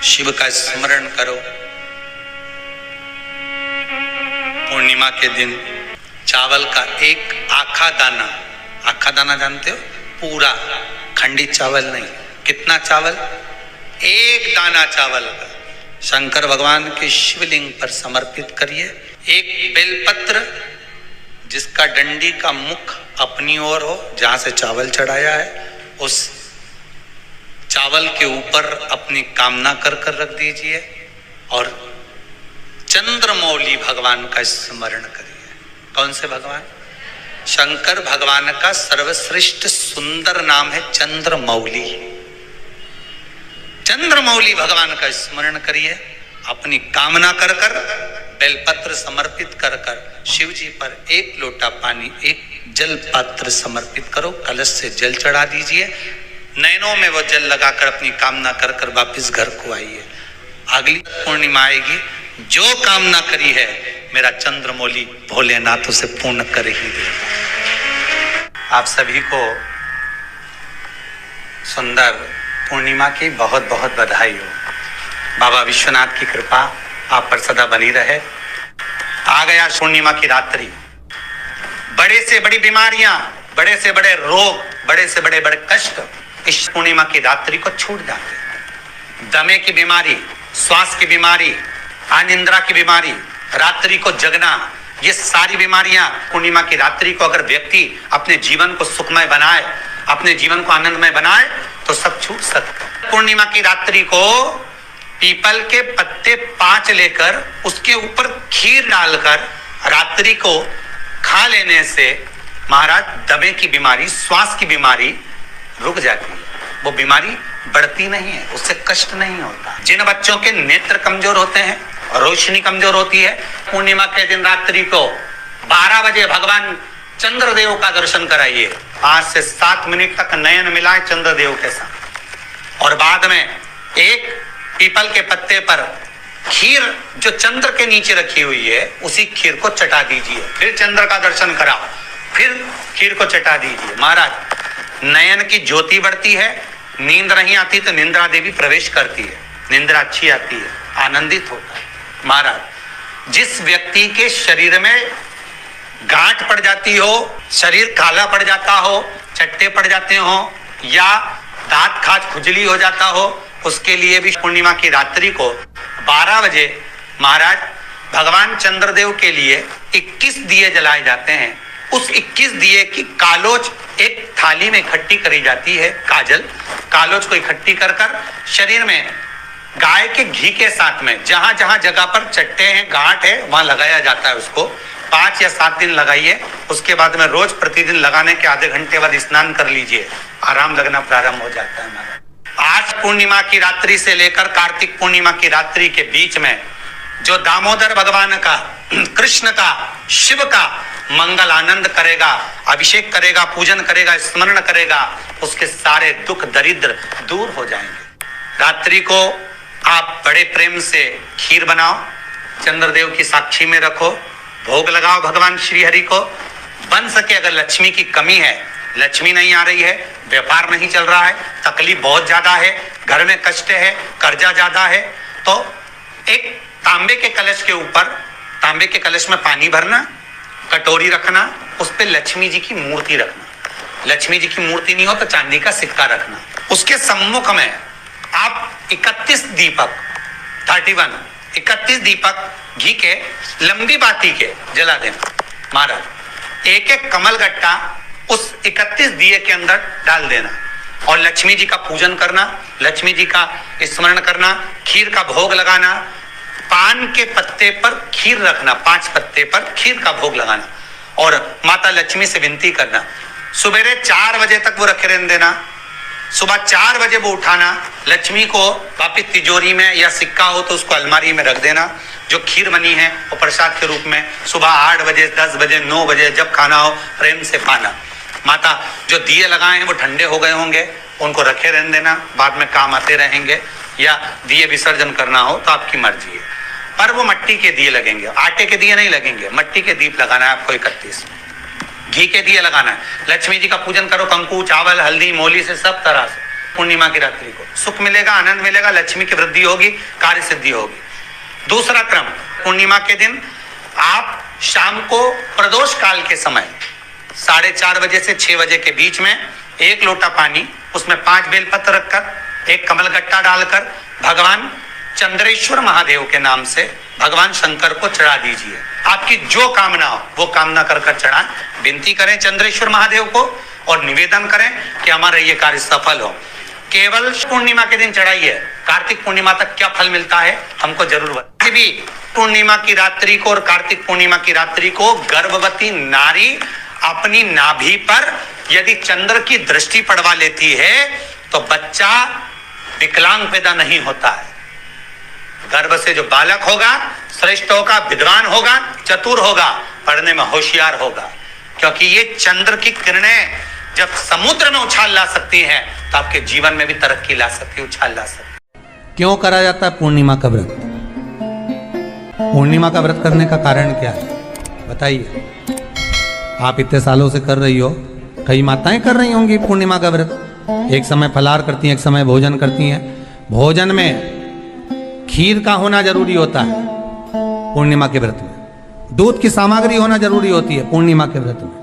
शिव का स्मरण करो। पूर्णिमा के दिन चावल का एक आखा दाना जानते हो, पूरा खंडित चावल नहीं, कितना चावल, एक दाना चावल का शंकर भगवान के शिवलिंग पर समर्पित करिए। एक बेलपत्र जिसका डंडी का मुख अपनी ओर हो, जहां से चावल चढ़ाया है, उस चावल के ऊपर अपनी कामना कर कर रख दीजिए और चंद्रमौली भगवान का स्मरण करिए। कौन से भगवान? शंकर भगवान का सर्वश्रेष्ठ सुंदर नाम है चंद्रमौली। चंद्रमौली भगवान का स्मरण करिए, अपनी कामना कर कर बेलपत्र समर्पित कर कर शिव जी पर एक लोटा पानी, एक जल पात्र समर्पित करो, कलश से जल चढ़ा दीजिए, नैनों में वो जल लगाकर अपनी कामना कर कर वापिस घर को आइए। अगली पूर्णिमा आएगी, जो कामना करी है मेरा चंद्रमौली भोलेनाथ उसे पूर्ण कर ही देगा। आप सभी को सुंदर पूर्णिमा की बहुत बहुत बधाई हो। बाबा विश्वनाथ की कृपा आप पर सदा बनी रहे। आ गया पूर्णिमा की रात्रि, बड़े से बड़ी बीमारियां, बड़े से बड़े रोग, बड़े से बड़े बड़े कष्ट इस पूर्णिमा की रात्रि को छूट जाते हैं। दमे की बीमारी, श्वास की बीमारी, अनिद्रा की बीमारी, रात्रि को जगना, ये सारी बीमारियां पूर्णिमा की रात्रि को अगर व्यक्ति अपने जीवन को सुखमय बनाए, अपने जीवन को आनंदमय बनाए तो सब छूट सकता है। पूर्णिमा की रात्रि को पीपल के पत्ते 5 लेकर उसके ऊपर खीर डालकर रात्रि को खा लेने से महाराज दमे की बीमारी, श्वास की बीमारी रुक जाती है। वो बीमारी बढ़ती नहीं है, उससे कष्ट नहीं होता। जिन बच्चों के नेत्र कमजोर होते हैं, रोशनी कमजोर होती है, पूर्णिमा के दिन रात्रि को 12 बजे भगवान चंद्रदेव का दर्शन कराइए। 5 से 7 मिनट तक नयन मिलाए चंद्रदेव के साथ और बाद में एक पीपल के पत्ते पर खीर जो चंद्र के नीचे रखी हुई है उसी खीर को चटा दीजिए। फिर चंद्र का दर्शन कराओ, फिर खीर को चटा दीजिए। महाराज नयन की ज्योति बढ़ती है, नींद नहीं आती तो निंद्रा देवी प्रवेश करती है, निंद्रा अच्छी आती है, आनंदित होता है। महाराज जिस व्यक्ति के शरीर में गांठ पड़ जाती हो, शरीर काला पड़ जाता हो, चट्टे पड़ जाते हो या दांत खाज खुजली हो जाता हो, उसके लिए भी पूर्णिमा की रात्रि को 12 बजे महाराज भगवान चंद्रदेव के लिए 21 दिए जलाए जाते हैं। उस 21 दिए की कालोच एक थाली में इकट्ठी करी जाती है, कालोच को इकट्ठी कर कर शरीर में गाय के घी के साथ में जहां जहां जगह पर चट्टे हैं, गांठ है, वहां लगाया जाता है। उसको 5 या 7 दिन लगाइए। उसके बाद में रोज प्रतिदिन लगाने के आधे घंटे बाद स्नान कर लीजिए, आराम लगना प्रारंभ हो जाता है। आज पूर्णिमा की रात्रि से लेकर कार्तिक पूर्णिमा की रात्रि के बीच में जो दामोदर भगवान का, कृष्ण का, शिव का मंगल आनंद करेगा, अभिषेक करेगा, पूजन करेगा, स्मरण करेगा, उसके सारे दुख दरिद्र दूर हो जाएंगे। रात्रि को आप बड़े प्रेम से खीर बनाओ, चंद्रदेव की साक्षी में रखो, भोग लगाओ भगवान श्री हरि को। बन सके अगर लक्ष्मी की कमी है, लक्ष्मी नहीं आ रही है, व्यापार नहीं चल रहा है, तकलीफ बहुत ज्यादा है, घर में कष्ट है, कर्जा ज्यादा है, तो एक तांबे के कलश के ऊपर, तांबे के कलश में पानी भरना, कटोरी रखना, उस पे लक्ष्मी जी की मूर्ति रखना। लक्ष्मी जी की मूर्ति नहीं हो तो चांदी का सिक्का रखना। उसके सम्मुख में आप 31 दीपक घी के लंबी बाती के जला देना। महाराज एक एक कमल गट्टा उस 31 दिए के अंदर डाल देना और लक्ष्मी जी का पूजन करना, लक्ष्मी जी का स्मरण करना, खीर का भोग लगाना, पान के पत्ते पर खीर रखना, 5 पत्ते पर खीर का भोग लगाना और माता लक्ष्मी से विनती करना। सुबेरे 4 बजे तक वो रखे रहने देना, सुबह 4 बजे वो उठाना, लक्ष्मी को वापिस तिजोरी में या सिक्का हो तो उसको अलमारी में रख देना। जो खीर बनी है वो प्रसाद के रूप में सुबह 8 बजे, 10 बजे, 9 बजे जब खाना हो प्रेम से पाना। माता जो दिए लगाए हैं वो ठंडे हो गए होंगे, उनको रखे रहने देना, बाद में काम आते रहेंगे, या दिए विसर्जन करना हो तो आपकी मर्जी है। पर वो मिट्टी के दिए लगेंगे, आटे के दिए नहीं लगेंगे, मिट्टी के दीप लगाना है आपको। 31 घी के दिए लगाना है। लक्ष्मी जी का पूजन करो, कंकु, चावल, हल्दी, मोली से सब तरह से पूर्णिमा की रात्रि को सुख मिलेगा, आनंद मिलेगा, लक्ष्मी की वृद्धि होगी, कार्य सिद्धि होगी। दूसरा क्रम, पूर्णिमा के दिन आप शाम को प्रदोष काल के समय 4:30 बजे से 6 बजे के बीच में 1 लोटा पानी, उसमें 5 बेलपत्र रखकर, 1 कमलगट्टा डालकर भगवान चंद्रेश्वर महादेव के नाम से भगवान शंकर को चढ़ा दीजिए। आपकी जो कामना हो वो कामना कर चढ़ाएं, विनती करें चंद्रेश्वर महादेव को और निवेदन करें कि हमारा ये कार्य सफल हो। केवल पूर्णिमा के दिन चढ़ाइए, कार्तिक पूर्णिमा तक क्या फल मिलता है हमको जरूर बताइए। भी पूर्णिमा की रात्रि को और कार्तिक पूर्णिमा की रात्रि को गर्भवती नारी अपनी नाभि पर यदि चंद्र की दृष्टि पड़वा लेती है तो बच्चा विकलांग पैदा नहीं होता है। गर्भ से जो बालक होगा श्रेष्ठ होगा, विद्वान होगा, चतुर होगा, पढ़ने में होशियार होगा, क्योंकि ये चंद्र की किरणें जब समुद्र में उछाल ला सकती हैं तो आपके जीवन में भी तरक्की ला सकती है, उछाल ला सकती है। क्यों करा जाता है पूर्णिमा का व्रत? पूर्णिमा का व्रत करने का कारण क्या है बताइए? आप इतने सालों से कर रही हो, कई माताएं कर रही होंगी पूर्णिमा का व्रत। एक समय फलाहार करती हैं, एक समय भोजन करती हैं। भोजन में खीर का होना जरूरी होता है पूर्णिमा के व्रत में। दूध की सामग्री होना जरूरी होती है पूर्णिमा के व्रत में।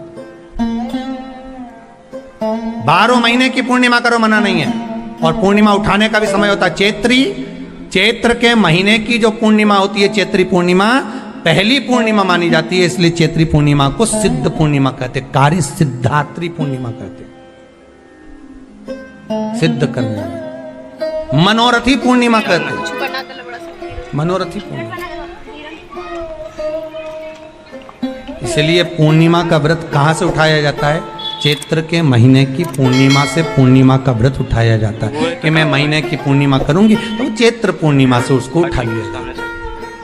12 महीने की पूर्णिमा करो, मना नहीं है। और पूर्णिमा उठाने का भी समय होता है चैत्री। चैत्र के महीने की जो पूर्णिमा होती है, चैत्री पूर्णिमा पहली पूर्णिमा मानी जाती है, इसलिए चैत्री पूर्णिमा को सिद्ध पूर्णिमा कहते, कार्य सिद्धात्री पूर्णिमा कहते। सिद्ध करने, मनोरथी पूर्णिमा कहते, मनोरथी पूर्णिमा। इसलिए पूर्णिमा का व्रत कहां से उठाया जाता है? चैत्र के महीने की पूर्णिमा से पूर्णिमा का व्रत उठाया जाता है कि मैं महीने की पूर्णिमा करूंगी तो चैत्र पूर्णिमा से उसको उठा लिया जाता है।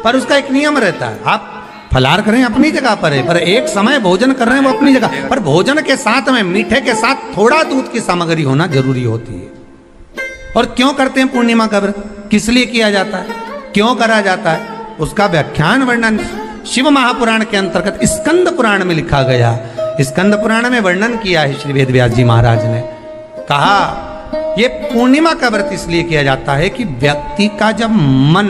पर उसका एक नियम रहता है, आप फलाहार करें अपनी जगह पर है, पर एक समय भोजन कर रहे हैं वो अपनी जगह पर। भोजन के साथ में मीठे के साथ थोड़ा दूध की सामग्री होना जरूरी होती है। और क्यों करते हैं पूर्णिमा का व्रत? किस लिए किया जाता है, क्यों करा जाता है? उसका व्याख्यान वर्णन शिव महापुराण के अंतर्गत स्कंद पुराण में लिखा गया। स्कंद पुराण में वर्णन किया है श्री वेद व्यास जी महाराज ने। कहा ये पूर्णिमा का व्रत इसलिए किया जाता है कि व्यक्ति का जब मन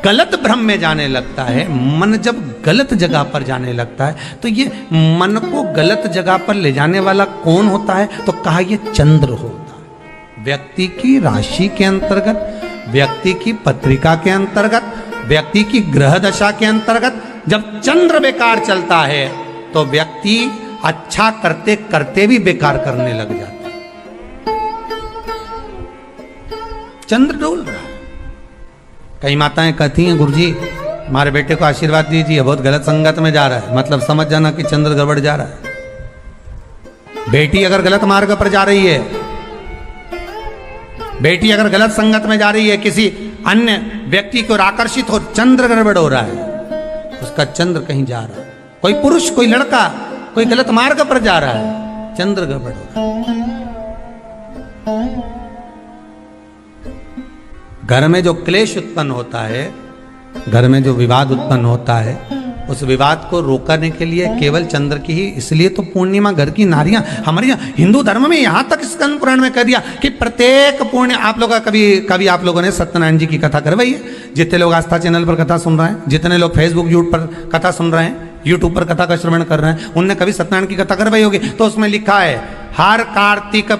गलत भ्रम में जाने लगता है, मन जब गलत जगह पर जाने लगता है, तो ये मन को गलत जगह पर ले जाने वाला कौन होता है? तो कहा ये चंद्र होता है। व्यक्ति की राशि के अंतर्गत, व्यक्ति की पत्रिका के अंतर्गत, व्यक्ति की ग्रह दशा के अंतर्गत जब चंद्र बेकार चलता है तो व्यक्ति अच्छा करते करते भी बेकार करने लग जाता है। चंद्र डोल रहा है। कई माताएं कहती हैं गुरुजी हमारे बेटे को आशीर्वाद दीजिए, बहुत गलत संगत में जा रहा है। मतलब समझ जाना कि चंद्र गड़बड़ जा रहा है। बेटी अगर गलत मार्ग पर जा रही है, बेटी अगर गलत संगत में जा रही है, किसी अन्य व्यक्ति की ओर आकर्षित हो, चंद्र गड़बड़ हो रहा है, उसका चंद्र कहीं जा रहा है। कोई पुरुष, कोई लड़का, कोई गलत मार्ग पर जा रहा है, चंद्र गड़बड़ हो रहा है। घर में जो क्लेश उत्पन्न होता है, घर में जो विवाद उत्पन्न होता है, उस विवाद को रोकने के लिए केवल चंद्र की ही, इसलिए तो पूर्णिमा घर की नारियां हमारे यहाँ हिंदू धर्म में यहाँ तक स्कंद पुराण में कह दिया कि प्रत्येक पूर्ण आप लोग कभी आप लोगों ने सत्यनारायण जी की कथा करवाई है? जितने लोग आस्था चैनल पर कथा सुन रहे हैं, जितने लोग फेसबुक यूट्यूब पर कथा सुन रहे हैं, यूट्यूब पर कथा का श्रवण कर रहे हैं, उनने कभी सत्यनारायण की कथा करवाई होगी। तो उसमें लिखा है हर कार्तिक,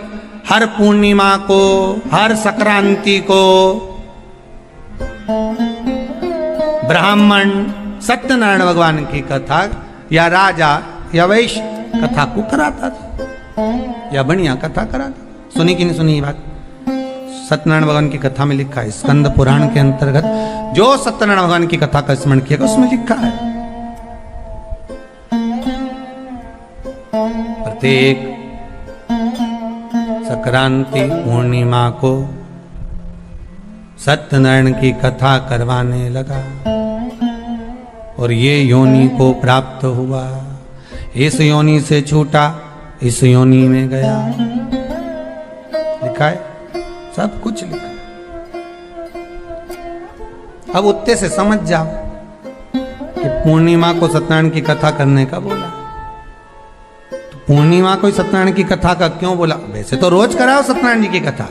हर पूर्णिमा को, हर संक्रांति को ब्राह्मण सत्यनारायण भगवान की कथा या राजा या वैश्य कथा को कराता था या बढ़िया कथा कराता। सुनी कि नहीं सुनी ये बात? सत्यनारायण भगवान की कथा में लिखा है, स्कंद पुराण के अंतर्गत जो सत्यनारायण भगवान की कथा का स्मरण किया उसमें लिखा है प्रत्येक संक्रांति पूर्णिमा को सत्यनारायण की कथा करवाने लगा और ये योनि को प्राप्त हुआ। इस योनि से छूटा, इस योनि में गया। लिखा है, सब कुछ लिखा है। अब उत्ते से समझ जाओ कि पूर्णिमा को सत्यनारायण की कथा करने का बोला। तो पूर्णिमा को सत्यनारायण की कथा का क्यों बोला? वैसे तो रोज कराओ सत्यनारायण जी की कथा,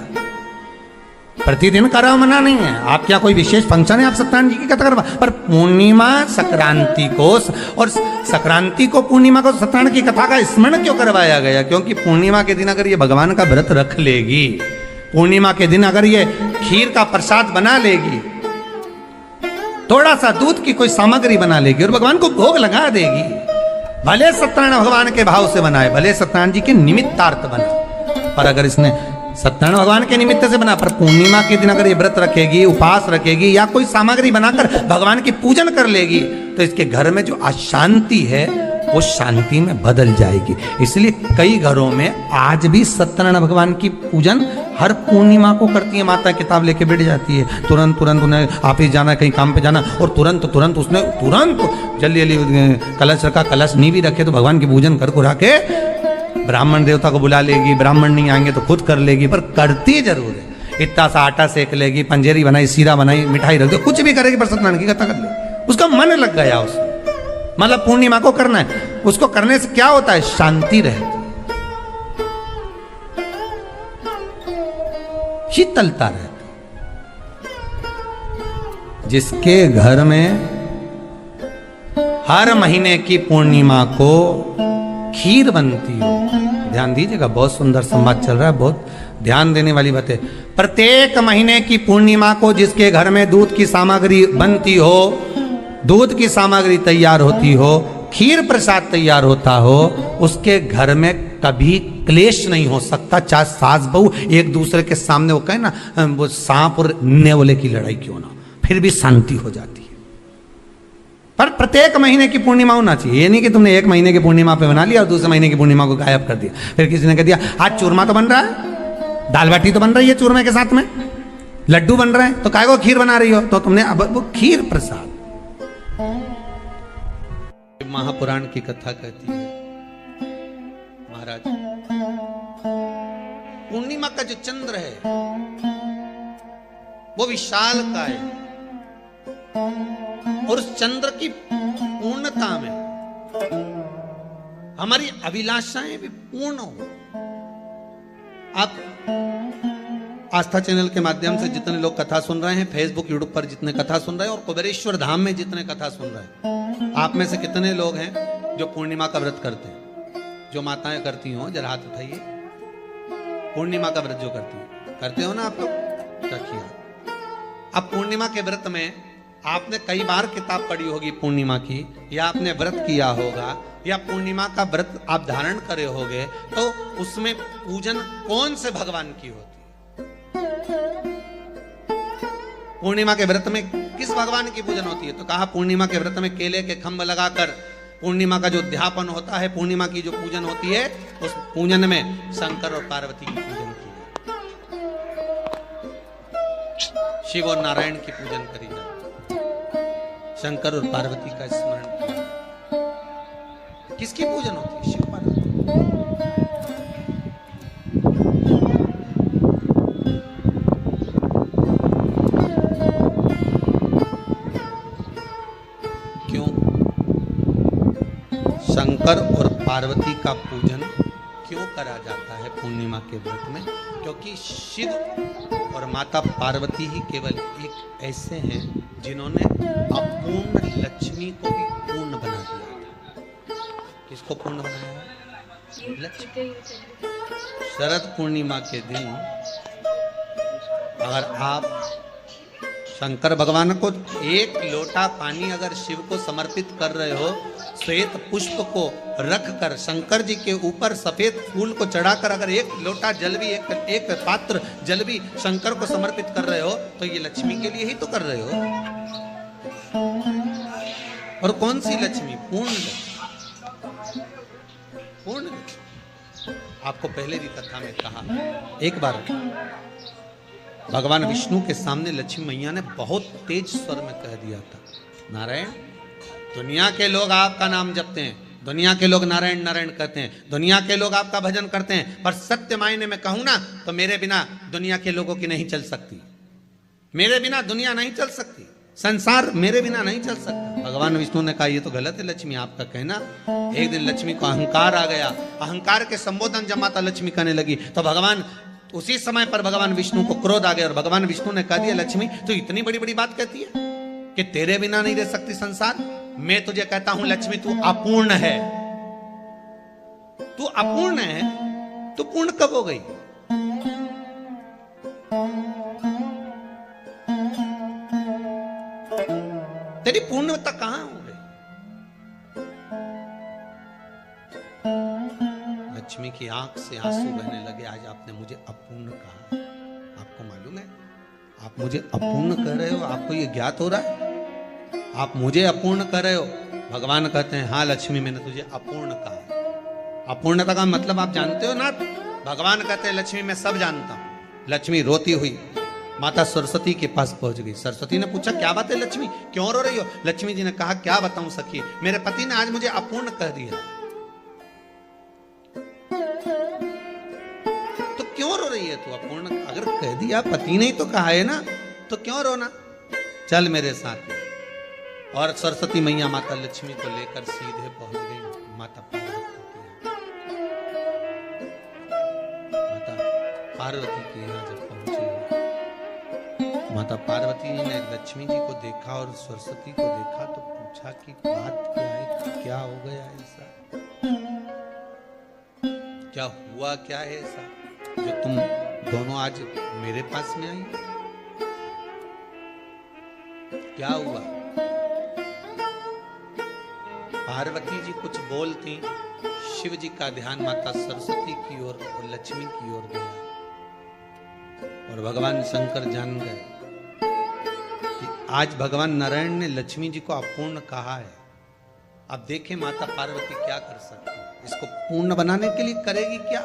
प्रतिदिन कराओ, मना नहीं है। आप क्या कोई विशेष फंक्शन है आप सत्यनारायण जी की कथा करवा, पर पूर्णिमा संक्रांति को और संक्रांति को पूर्णिमा को सत्यनारायण की कथा का स्मरण क्यों करवाया गया? क्योंकि पूर्णिमा के दिन अगर ये भगवान का व्रत रख लेगी, पूर्णिमा के दिन अगर ये खीर का प्रसाद बना लेगी, थोड़ा सा दूध की कोई सामग्री बना लेगी और भगवान को भोग लगा देगी, भले सत्यनारायण भगवान के भाव से बनाए, भले सत्यनारायण जी के निमित्तार्थ बना, पर अगर इसने सत्यनारायण भगवान के निमित्त से बना, पर पूर्णिमा के दिन अगर ये व्रत रखेगी, उपवास रखेगी या कोई सामग्री बनाकर भगवान की पूजन कर लेगी, तो इसके घर में जो अशांति है वो शांति में बदल जाएगी। इसलिए कई घरों में आज भी सत्यनारायण भगवान की पूजन हर पूर्णिमा को करती है। माता किताब लेके बैठ जाती है, तुरंत तुरंत उन्हें ऑफिस जाना, कहीं काम पे जाना, और तुरंत तुरंत उसने जल्दी जल्दी कलश रखा, कलश नहीं भी रखे तो भगवान की पूजन कर कुरा के ब्राह्मण देवता को बुला लेगी, ब्राह्मण नहीं आएंगे तो खुद कर लेगी, पर करती जरूर है। इतना सा आटा सेक लेगी, पंजेरी बनाई, सीरा बनाई, मिठाई रख दो, कुछ भी करेगी पर सत्यनारायण की कथा कर ले, उसका मन लग गया उसमें। मतलब पूर्णिमा को करना है, उसको करने से क्या होता है? शांति रहती, शीतलता रहती। जिसके घर में हर महीने की पूर्णिमा को खीर बनती हो, ध्यान दीजिएगा, बहुत सुंदर संवाद चल रहा है, बहुत ध्यान देने वाली बात है। प्रत्येक महीने की पूर्णिमा को जिसके घर में दूध की सामग्री बनती हो, दूध की सामग्री तैयार होती हो, खीर प्रसाद तैयार होता हो, उसके घर में कभी क्लेश नहीं हो सकता। चाहे सास बहू एक दूसरे के सामने वो कहे ना, वो सांप और नेवले की लड़ाई क्यों ना, फिर भी शांति हो जाती है। पर प्रत्येक महीने की पूर्णिमा होना चाहिए। ये नहीं कि तुमने एक महीने की पूर्णिमा पे बना लिया और दूसरे महीने की पूर्णिमा को गायब कर दिया। फिर किसी ने कह दिया आज चूरमा तो बन रहा है, दाल बाटी तो बन रही है चूरमे के साथ में, लड्डू बन रहे हैं, तो काहे को खीर बना रही हो? तो तुमने अब वो खीर प्रसाद। महापुराण की कथा कहती है महाराज, पूर्णिमा का जो चंद्र है वो विशाल का है, और उस चंद्र की पूर्णता में हमारी अभिलाषाएं भी पूर्ण हो। आप आस्था चैनल के माध्यम से जितने लोग कथा सुन रहे हैं, फेसबुक यूट्यूब पर जितने कथा सुन रहे हैं, और कुबेरेश्वर धाम में जितने कथा सुन रहे हैं, आप में से कितने लोग हैं जो पूर्णिमा का व्रत करते हैं? जो माताएं करती हो जरा हाथ उठाइए। पूर्णिमा का व्रत जो करते हो ना आप लोग, रखिए। अब पूर्णिमा के व्रत में आपने कई बार किताब पढ़ी होगी पूर्णिमा की, या आपने व्रत किया होगा, या पूर्णिमा का व्रत आप धारण करे होगे, तो उसमें पूजन कौन से भगवान की होती है? पूर्णिमा के व्रत में किस भगवान की पूजन होती है? तो कहा पूर्णिमा के व्रत में केले के खंभ लगाकर पूर्णिमा का जो अध्यापन होता है, पूर्णिमा की जो पूजन होती है, उस पूजन में शंकर और पार्वती की पूजन की जाती, शिव और नारायण की पूजन करी जाती, शंकर और पार्वती का स्मरण किया। किसकी पूजन होती है? शिव पार्वती। क्यों शंकर और पार्वती का पूजन क्यों करा जाता है पूर्णिमा के व्रत में? क्योंकि शिव और माता पार्वती ही केवल एक ऐसे हैं जिन्होंने अपूर्ण लक्ष्मी को भी पूर्ण बना दिया था। किसको पूर्ण बनाया? लक्ष्मी। शरद पूर्णिमा के दिन अगर आप शंकर भगवान को एक लोटा पानी अगर शिव को समर्पित कर रहे हो, श्वेत पुष्प को रखकर शंकर जी के ऊपर सफेद फूल को चढ़ाकर अगर एक लोटा जल भी, एक पात्र जल भी शंकर को समर्पित कर रहे हो, तो ये लक्ष्मी के लिए ही तो कर रहे हो। और कौन सी लक्ष्मी? पूर्ण लक्ष्मी, पूर्ण लक्ष्मी। आपको पहले भी कथा में कहा, एक बार भगवान विष्णु के सामने लक्ष्मी मैया ने बहुत तेज स्वर में कह दिया था, नारायण, दुनिया के लोग आपका नाम जपते हैं, दुनिया के लोग नारायण नारायण कहते हैं, दुनिया के लोग आपका भजन करते हैं, पर सत्य मायने में कहूं ना तो मेरे बिना दुनिया के लोगों की नहीं चल सकती, मेरे बिना दुनिया नहीं चल सकती, संसार मेरे बिना नहीं चल सकता। भगवान विष्णु ने कहा ये तो गलत है लक्ष्मी आपका कहना। एक दिन लक्ष्मी को अहंकार आ गया, अहंकार के संबोधन जब माता लक्ष्मी करने लगी तो भगवान उसी समय पर भगवान विष्णु को क्रोध आ गया और भगवान विष्णु ने कह दिया लक्ष्मी तू इतनी बड़ी बड़ी बात कहती है कि तेरे बिना नहीं रह सकती संसार। मैं तुझे कहता हूं लक्ष्मी तू अपूर्ण है, तू अपूर्ण है, तू पूर्ण कब हो गई? तेरी पूर्णता कहां हो गई? लक्ष्मी की आंख से आंसू बहने लगे। आज आपने मुझे अपूर्ण कहा, आपको मालूम है आप मुझे अपूर्ण कर रहे हो? आपको ये ज्ञात हो रहा है आप मुझे अपूर्ण कर रहे हो? भगवान कहते हैं हाँ लक्ष्मी मैंने तुझे अपूर्ण कहा। अपूर्णता का मतलब आप जानते हो ना? भगवान कहते हैं लक्ष्मी मैं सब जानता हूं। लक्ष्मी रोती हुई माता सरस्वती के पास पहुंच गई। सरस्वती ने पूछा क्या बात है लक्ष्मी, क्यों रो रही हो? लक्ष्मी जी ने कहा क्या बताऊं सखी, मेरे पति ने आज मुझे अपूर्ण कह दिया। तो क्यों रो रही है तू? अपूर्ण अगर कह दिया, पति ने ही तो कहा है ना, तो क्यों रोना? चल मेरे साथ। और सरस्वती मैया माता लक्ष्मी को लेकर सीधे पहुंच गई माता पार्वती के यहाँ। माता पार्वती के यहाँ जब पहुंची, माता पार्वती ने लक्ष्मी जी को देखा और सरस्वती को देखा तो पूछा कि बात क्या है, क्या हो गया ऐसा, क्या हुआ, क्या है ऐसा जो तुम दोनों आज मेरे पास में आई? क्या हुआ? पार्वती जी कुछ बोलती, शिव जी का ध्यान माता सरस्वती की ओर और लक्ष्मी की ओर गया और भगवान शंकर जान गए कि आज भगवान नारायण ने लक्ष्मी जी को अपूर्ण कहा है। अब देखें माता पार्वती क्या कर सकती है, इसको पूर्ण बनाने के लिए करेगी क्या?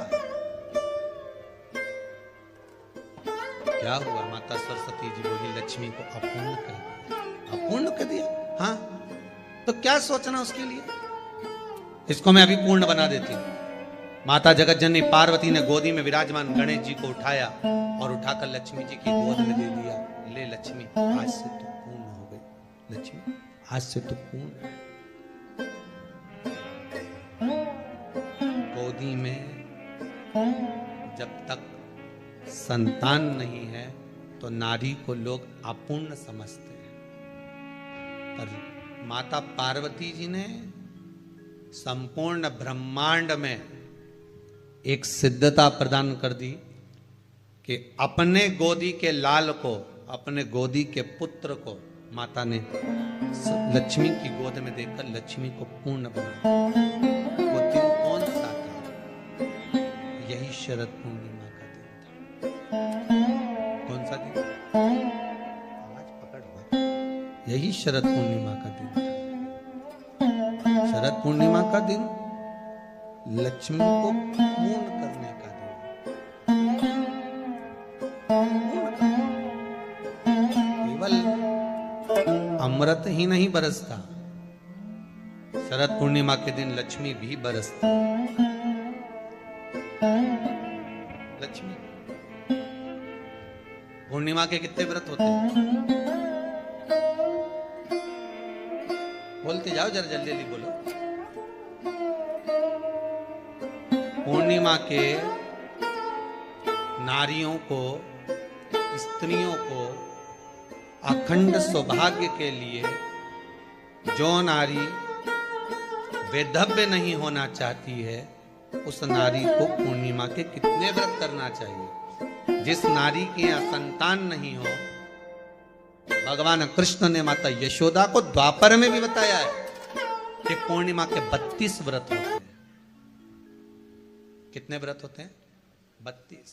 क्या हुआ? माता सरस्वती जी बोली लक्ष्मी को अपूर्ण कर दिया। अपूर्ण कर दिया? हाँ, तो क्या सोचना उसके लिए, इसको मैं अभी पूर्ण बना देती हूं। माता जगत जननी पार्वती ने गोदी में विराजमान गणेश जी को उठाया और उठाकर लक्ष्मी जी की गोद में दे दिया। ले लक्ष्मी, आज से तो पूर्ण हो गई। लक्ष्मी आज से तो पूर्ण। गोदी में जब तक संतान नहीं है तो नारी को लोग अपूर्ण समझते हैं, पर माता पार्वती जी ने संपूर्ण ब्रह्मांड में एक सिद्धता प्रदान कर दी कि अपने गोदी के लाल को, अपने गोदी के पुत्र को माता ने लक्ष्मी की गोद में देकर लक्ष्मी को पूर्ण बना। वो दिन कौन सा था? यही शरद पूर्णिमा का दिन था। कौन सा दिन? आवाज पकड़ लो। यही शरद पूर्णिमा का दिन था। शरद पूर्णिमा का दिन लक्ष्मी को पूर्ण करने का दिन। केवल अमृत ही नहीं बरसता, शरद पूर्णिमा के दिन लक्ष्मी भी बरसती। लक्ष्मी पूर्णिमा के कितने व्रत होते हैं? बोलते जाओ, जरा जल्दी जल्दी बोलो। पूर्णिमा के नारियों को, स्त्रियों को अखंड सौभाग्य के लिए, जो नारी वैधव्य नहीं होना चाहती है उस नारी को पूर्णिमा के कितने व्रत करना चाहिए? जिस नारी के यहाँ संतान नहीं हो, भगवान कृष्ण ने माता यशोदा को द्वापर में भी बताया है कि पूर्णिमा के 32 व्रत होते हैं। कितने व्रत होते हैं? 32।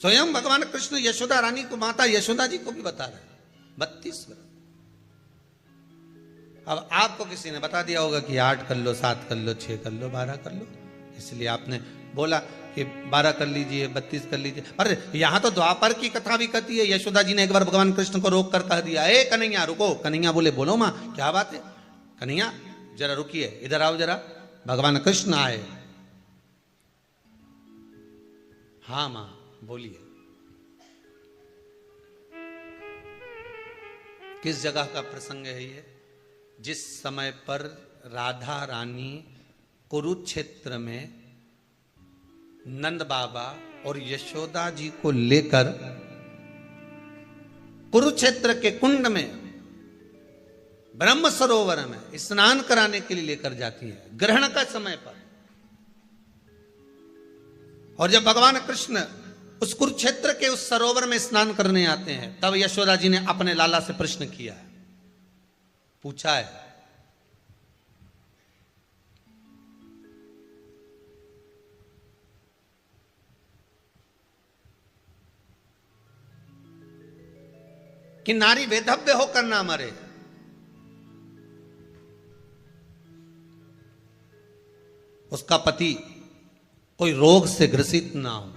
स्वयं भगवान कृष्ण यशोदा रानी को, माता यशोदा जी को भी बता रहे हैं 32 व्रत। अब आपको किसी ने बता दिया होगा कि 8 कर लो, 7 कर लो, 6 कर लो, 12 कर लो, इसलिए आपने बोला कि 12 कर लीजिए, 32 कर लीजिए। अरे यहां तो द्वापर की कथा भी कहती है। यशोदा जी ने एक बार भगवान कृष्ण को रोक कर कह दिया, ए कन्हैया रुको। कन्हैया बोले बोलो मां क्या बात है? कन्हैया जरा रुकिए, इधर आओ जरा। भगवान कृष्ण आए। हाँ मां बोलिए किस जगह का प्रसंग है ये? जिस समय पर राधा रानी कुरुक्षेत्र में नंद बाबा और यशोदा जी को लेकर कुरुक्षेत्र के कुंड में ब्रह्म सरोवर में स्नान कराने के लिए लेकर जाती है, ग्रहण का समय पर। और जब भगवान कृष्ण उस कुरुक्षेत्र के उस सरोवर में स्नान करने आते हैं, तब यशोदा जी ने अपने लाला से प्रश्न किया है, पूछा है कि नारी वेधव्य होकर ना मरे, उसका पति कोई रोग से ग्रसित ना हो,